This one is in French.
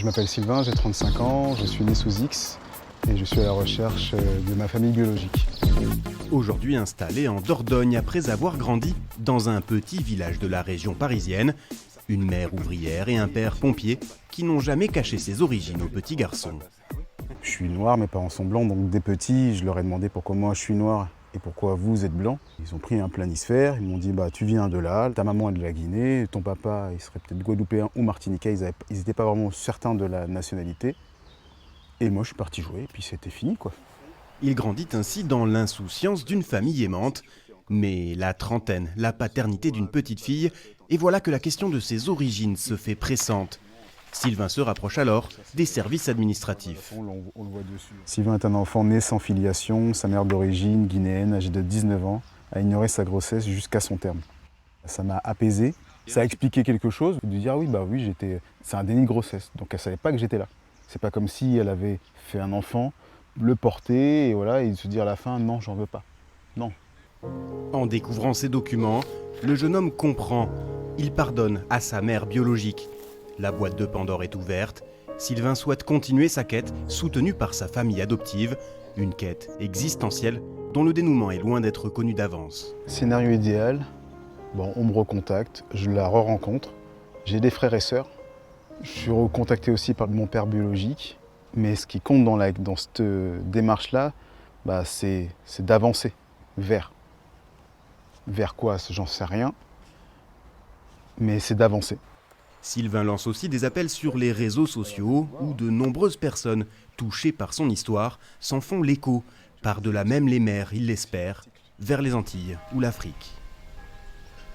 m'appelle Sylvain, j'ai 35 ans, je suis né sous X et je suis à la recherche de ma famille biologique. Aujourd'hui installé en Dordogne après avoir grandi dans un petit village de la région parisienne, une mère ouvrière et un père pompier qui n'ont jamais caché ses origines au petit garçon. Je suis noir, mes parents sont blancs, donc dès petit, je leur ai demandé pourquoi moi je suis noir et pourquoi vous êtes blanc. Ils ont pris un planisphère, ils m'ont dit tu viens de là, ta maman est de la Guinée, ton papa il serait peut-être guadeloupéen ou martiniquais, ils n'étaient pas vraiment certains de la nationalité. Et moi je suis parti jouer et puis c'était fini quoi. Il grandit ainsi dans l'insouciance d'une famille aimante. Mais la trentaine, la paternité d'une petite fille, et voilà que la question de ses origines se fait pressante. Sylvain se rapproche alors des services administratifs. On le voit dessus. Sylvain est un enfant né sans filiation, sa mère d'origine guinéenne, âgée de 19 ans, a ignoré sa grossesse jusqu'à son terme. Ça m'a apaisé, ça a expliqué quelque chose, de dire oui, c'est un déni de grossesse, donc elle ne savait pas que j'étais là. C'est pas comme si elle avait fait un enfant, le porter et voilà, et se dire à la fin non, j'en veux pas. Non. En découvrant ces documents, le jeune homme comprend. Il pardonne à sa mère biologique. La boîte de Pandore est ouverte. Sylvain souhaite continuer sa quête, soutenu par sa famille adoptive. Une quête existentielle dont le dénouement est loin d'être connu d'avance. Scénario idéal, on me recontacte, je la re-rencontre. J'ai des frères et sœurs. Je suis recontacté aussi par mon père biologique. Mais ce qui compte dans cette démarche-là, c'est d'avancer vers. Vers quoi, j'en sais rien. Mais c'est d'avancer. Sylvain lance aussi des appels sur les réseaux sociaux où de nombreuses personnes touchées par son histoire s'en font l'écho. Par-delà même les mers, il l'espère, vers les Antilles ou l'Afrique.